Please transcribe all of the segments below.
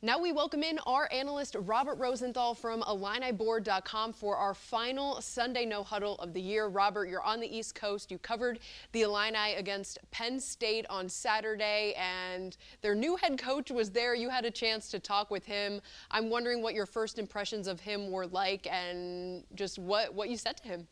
Now we welcome in our analyst, Robert Rosenthal from IlliniBoard.com for our final Sunday No Huddle of the year. Robert, you're on the East Coast. You covered the Illini against Penn State on Saturday, and their new head coach was there. You had a chance to talk with him. I'm wondering what your first impressions of him were like and just what you said to him.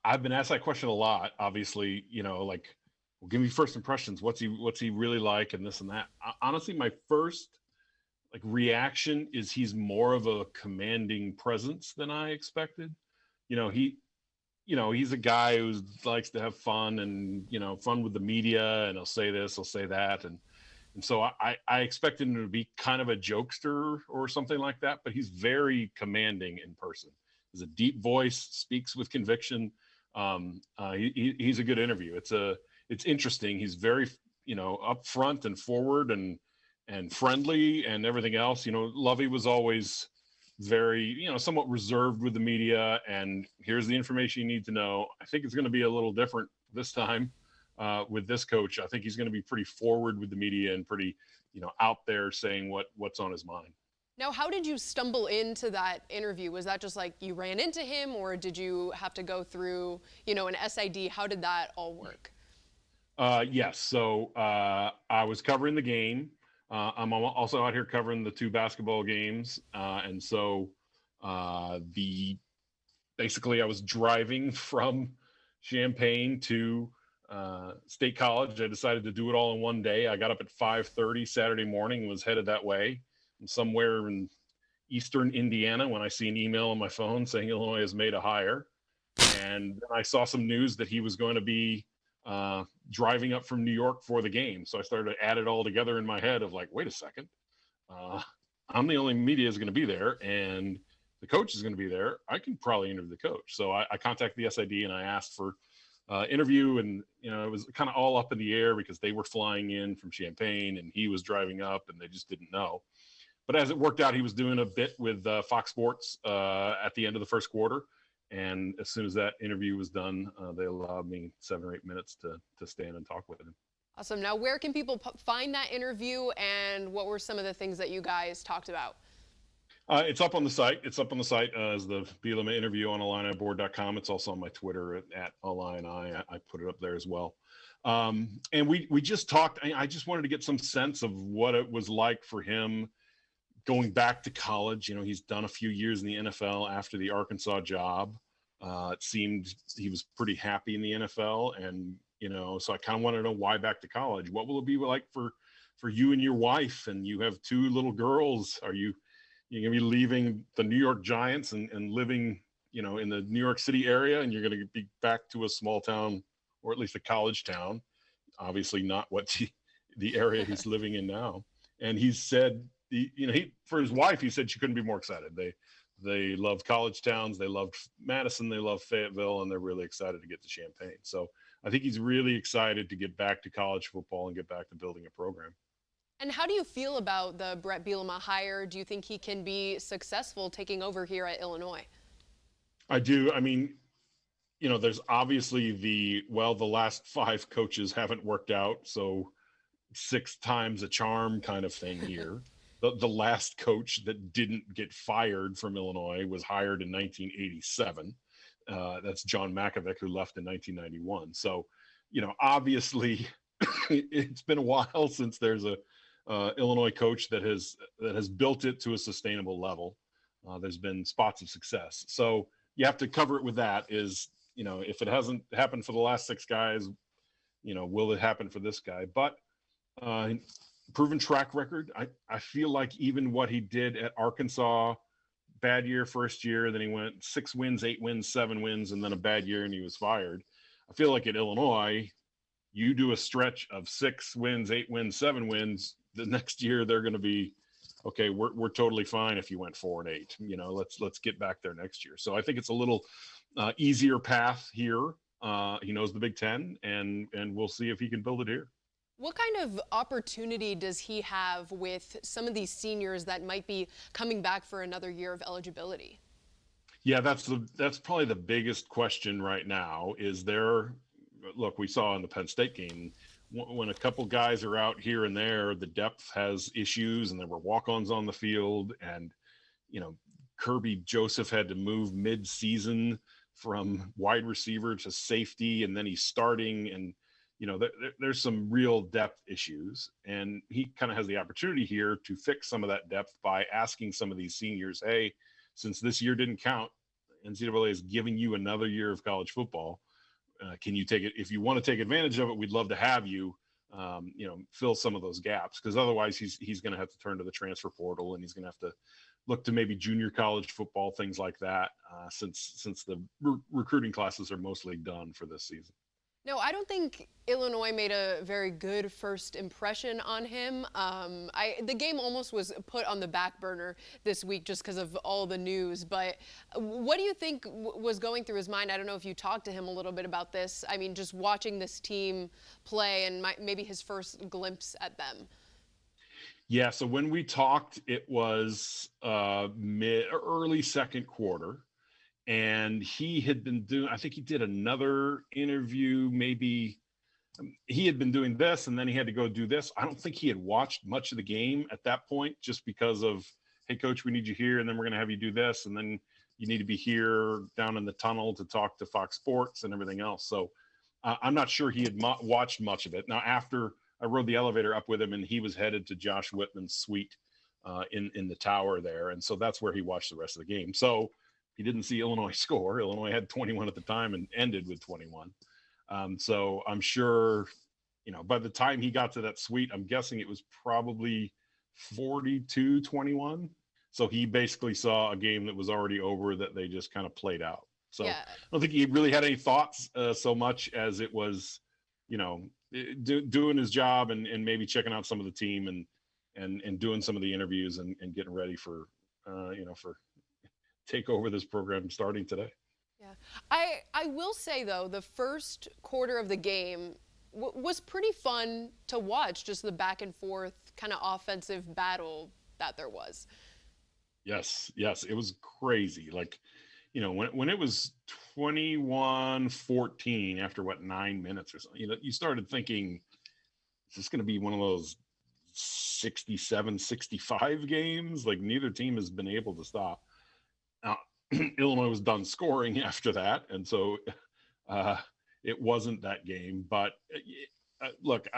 I've been asked that question a lot, obviously, well, give me first impressions. What's he really like and this and that. Honestly, my first reaction is he's more of a commanding presence than I expected. He's a guy who likes to have fun and, fun with the media, and he'll say this, he'll say that. And so I expected him to be kind of a jokester or something like that, but he's very commanding in person. He's a deep voice, speaks with conviction. He's a good interview. It's interesting. He's very, upfront and forward and friendly and everything else. Lovey was always very, somewhat reserved with the media, and here's the information you need to know. I think it's going to be a little different this time with this coach. I think he's going to be pretty forward with the media and pretty, out there saying what's on his mind. Now, how did you stumble into that interview? Was that just like you ran into him, or did you have to go through, an SID? How did that all work? Yes. So I was covering the game. I'm also out here covering the two basketball games. And so basically I was driving from Champaign to State College. I decided to do it all in one day. I got up at 5:30 Saturday morning and was headed that way. And somewhere in eastern Indiana when I see an email on my phone saying Illinois has made a hire. And then I saw some news that he was going to be driving up from New York for the game. So I started to add it all together in my head of wait a second, I'm the only media is going to be there and the coach is going to be there. I can probably interview the coach. So I contacted the SID and I asked for interview, and it was kind of all up in the air because they were flying in from Champaign and he was driving up and they just didn't know. But as it worked out, he was doing a bit with Fox Sports at the end of the first quarter. And as soon as that interview was done, they allowed me 7 or 8 minutes to stand and talk with him. Awesome. Now, where can people find that interview, and what were some of the things that you guys talked about? It's up on the site. It's up on the site as the Bielema interview on IlliniBoard.com. It's also on my Twitter at Illini. I put it up there as well. And we just talked. I just wanted to get some sense of what it was like for him going back to college. He's done a few years in the NFL after the Arkansas job. It seemed he was pretty happy in the NFL. And, so I kind of wanted to know why back to college. What will it be like for you and your wife? And you have 2 little girls. Are you're going to be leaving the New York Giants and living, in the New York City area, and you're going to be back to a small town, or at least a college town? Obviously not what the area he's living in now. And he said, for his wife, he said she couldn't be more excited. They love college towns. They loved Madison. They love Fayetteville, and they're really excited to get to Champaign. So I think he's really excited to get back to college football and get back to building a program. And how do you feel about the Bret Bielema hire? Do you think he can be successful taking over here at Illinois? I do. I mean, there's obviously the last 5 coaches haven't worked out, so 6 times a charm kind of thing here. The last coach that didn't get fired from Illinois was hired in 1987. That's John Makovic, who left in 1991. So, obviously it's been a while since there's a Illinois coach that has built it to a sustainable level. There's been spots of success. So you have to cover it with that is, if it hasn't happened for the last 6 guys, will it happen for this guy? But proven track record. I feel like even what he did at Arkansas, bad year first year, then he went 6 wins, 8 wins, 7 wins, and then a bad year and he was fired. I feel like at Illinois, you do a stretch of 6 wins, 8 wins, 7 wins. The next year they're going to be, okay, we're totally fine if you went 4 and 8. Let's get back there next year. So I think it's a little easier path here. He knows the Big Ten, and we'll see if he can build it here. What kind of opportunity does he have with some of these seniors that might be coming back for another year of eligibility? Yeah, that's probably the biggest question right now. Is there? Look, we saw in the Penn State game, when a couple guys are out here and there, the depth has issues, and there were walk-ons on the field, and Kirby Joseph had to move mid-season from wide receiver to safety, and then he's starting, and there's some real depth issues, and he kind of has the opportunity here to fix some of that depth by asking some of these seniors, hey, since this year didn't count, NCAA is giving you another year of college football. Can you take it? If you want to take advantage of it, we'd love to have you, fill some of those gaps, because otherwise he's going to have to turn to the transfer portal, and he's going to have to look to maybe junior college football, things like that, since the recruiting classes are mostly done for this season. No, I don't think Illinois made a very good first impression on him. The game almost was put on the back burner this week just because of all the news. But what do you think was going through his mind? I don't know if you talked to him a little bit about this. I mean, just watching this team play and maybe his first glimpse at them. Yeah, so when we talked, it was early second quarter. And he had been I think he did another interview, maybe he had been doing this and then he had to go do this. I don't think he had watched much of the game at that point, just because of, hey, coach, we need you here, and then we're going to have you do this, and then you need to be here down in the tunnel to talk to Fox Sports and everything else. So I'm not sure he had watched much of it. Now, after I rode the elevator up with him, and he was headed to Josh Whitman's suite in the tower there, and so that's where he watched the rest of the game. So he didn't see Illinois score. Illinois had 21 at the time and ended with 21. So I'm sure, by the time he got to that suite, I'm guessing it was probably 42-21. So he basically saw a game that was already over that they just kind of played out. So yeah. I don't think he really had any thoughts so much as it was, doing his job and maybe checking out some of the team and doing some of the interviews and getting ready for take over this program starting today. Yeah, I will say though, the first quarter of the game was pretty fun to watch, just the back and forth kind of offensive battle that there was. Yes, it was crazy. Like, when it was 21-14 after 9 minutes or something, you started thinking, is this going to be one of those 67-65 games? Like, neither team has been able to stop. Now, Illinois was done scoring after that, and so it wasn't that game. But look,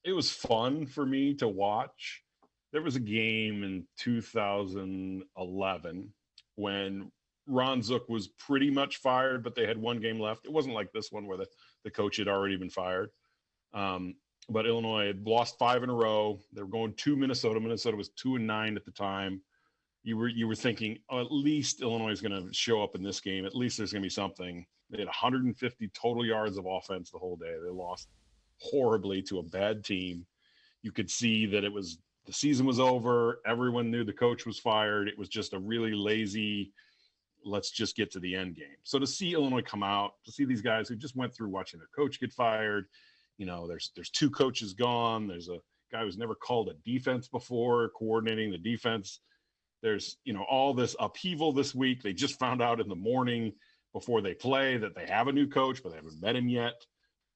it was fun for me to watch. There was a game in 2011 when Ron Zook was pretty much fired, but they had one game left. It wasn't like this one where the coach had already been fired. But Illinois had lost 5 in a row. They were going to Minnesota. Minnesota was 2-9 at the time. You were thinking, oh, at least Illinois is going to show up in this game. At least there's going to be something. They had 150 total yards of offense the whole day. They lost horribly to a bad team. You could see that the season was over. Everyone knew the coach was fired. It was just a really lazy, let's just get to the end game. So to see Illinois come out, to see these guys who just went through watching their coach get fired, there's 2 coaches gone. There's a guy who's never called a defense before, coordinating the defense. There's, all this upheaval this week. They just found out in the morning before they play that they have a new coach, but they haven't met him yet.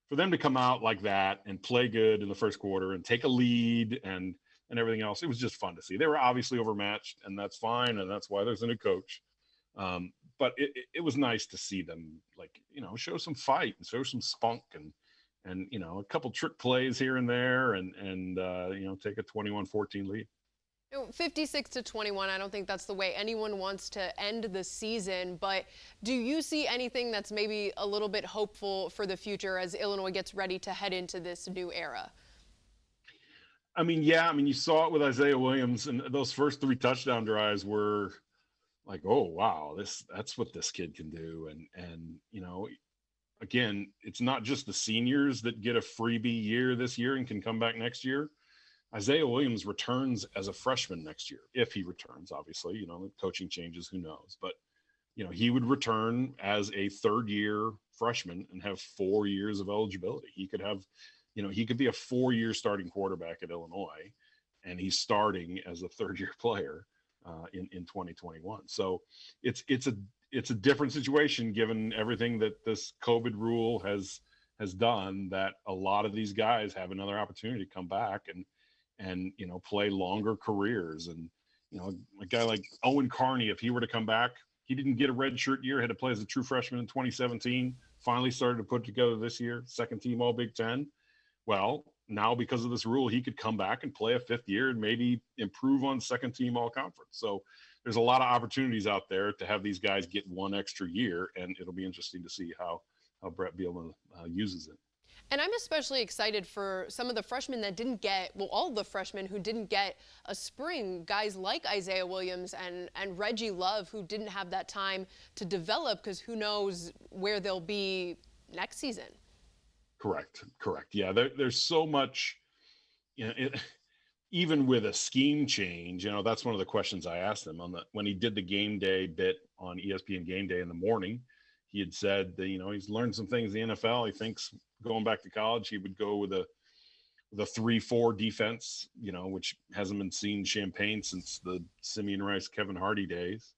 For them to come out like that and play good in the first quarter and take a lead and everything else, it was just fun to see. They were obviously overmatched, and that's fine, and that's why there's a new coach. But it was nice to see them, show some fight and show some spunk and a couple trick plays here and there and take a 21-14 lead. 56-21, I don't think that's the way anyone wants to end the season, but do you see anything that's maybe a little bit hopeful for the future as Illinois gets ready to head into this new era? You saw it with Isaiah Williams, and those first 3 touchdown drives were like, oh, wow, that's what this kid can do. And again, it's not just the seniors that get a freebie year this year and can come back next year. Isaiah Williams returns as a freshman next year, if he returns, obviously, the coaching changes, who knows, but he would return as a 3rd-year freshman and have 4 years of eligibility. He could have, he could be a 4-year starting quarterback at Illinois, and he's starting as a 3rd-year player in 2021. So it's a different situation given everything that this COVID rule has has done that a lot of these guys have another opportunity to come back and play longer careers. And a guy like Owen Carney, if he were to come back, he didn't get a redshirt year, had to play as a true freshman in 2017, finally started to put together this year, second team All Big Ten. Well, now because of this rule, he could come back and play a fifth year and maybe improve on second team All Conference. So there's a lot of opportunities out there to have these guys get one extra year, and it'll be interesting to see how Bret Bielema uses it. And I'm especially excited for some of the freshmen that didn't get, well, all of the freshmen who didn't get a spring, guys like Isaiah Williams and Reggie Love, who didn't have that time to develop, because who knows where they'll be next season. Correct. Yeah, there's so much, even with a scheme change, that's one of the questions I asked him when he did the game day bit on ESPN Game Day in the morning. He had said that, he's learned some things in the NFL. He thinks going back to college, he would go with a 3-4 defense, which hasn't been seen Champaign since the Simeon Rice, Kevin Hardy days.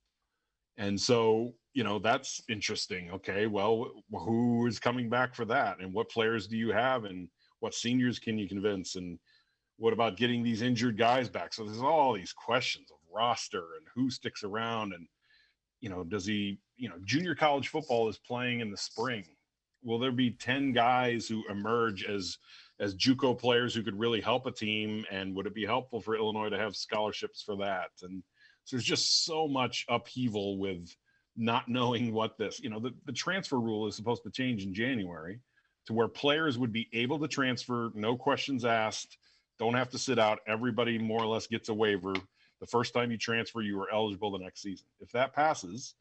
And so, that's interesting. Okay, well, who is coming back for that? And what players do you have? And what seniors can you convince? And what about getting these injured guys back? So there's all these questions of roster and who sticks around. And, does he, junior college football is playing in the spring. Will there be 10 guys who emerge as JUCO players who could really help a team? And would it be helpful for Illinois to have scholarships for that? And so there's just so much upheaval with not knowing what this, the transfer rule is supposed to change in January to where players would be able to transfer, no questions asked, don't have to sit out. Everybody more or less gets a waiver. The first time you transfer, you are eligible the next season. If that passes,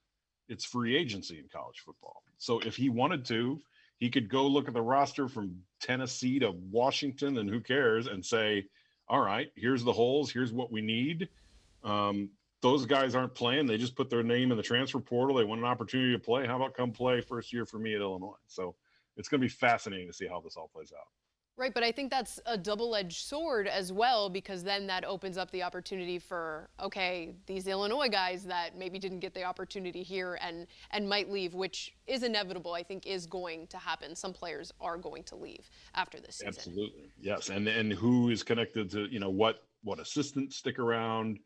it's free agency in college football. So if he wanted to, he could go look at the roster from Tennessee to Washington and who cares and say, all right, here's the holes. Here's what we need. Those guys aren't playing. They just put their name in the transfer portal. They want an opportunity to play. How about come play first year for me at Illinois? So it's going to be fascinating to see how this all plays out. Right, but I think that's a double-edged sword as well, because then that opens up the opportunity for, okay, these Illinois guys that maybe didn't get the opportunity here and might leave, which is inevitable, I think is going to happen. Some players are going to leave after this season. Absolutely, yes. And who is connected to, what assistants stick around,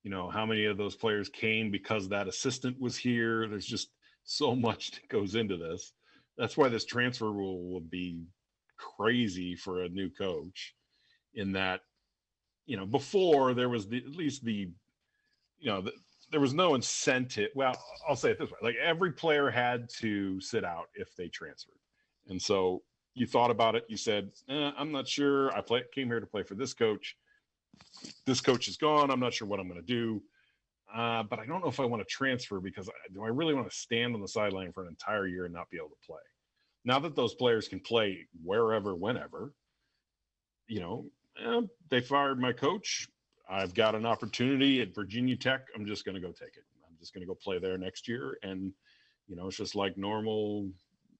how many of those players came because that assistant was here. There's just so much that goes into this. That's why this transfer rule will be crazy for a new coach, in that before there was there was no incentive. Well, I'll say it this way, like every player had to sit out if they transferred, and so you thought about it, you said, I'm not sure, came here to play for this coach is gone, I'm not sure what I'm going to do, but I don't know if I want to transfer, because do I really want to stand on the sideline for an entire year and not be able to play? Now that those players can play wherever, whenever, they fired my coach. I've got an opportunity at Virginia Tech. I'm just going to go take it. I'm just going to go play there next year. And, it's just like normal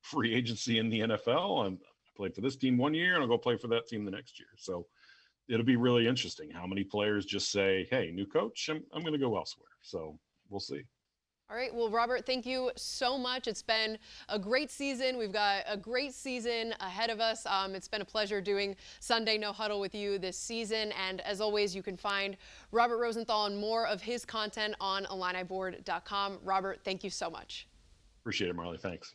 free agency in the NFL. I played for this team one year and I'll go play for that team the next year. So it'll be really interesting how many players just say, hey, new coach, I'm going to go elsewhere. So we'll see. All right. Well, Robert, thank you so much. It's been a great season. We've got a great season ahead of us. It's been a pleasure doing Sunday No Huddle with you this season. And as always, you can find Robert Rosenthal and more of his content on IlliniBoard.com. Robert, thank you so much. Appreciate it, Marlee. Thanks.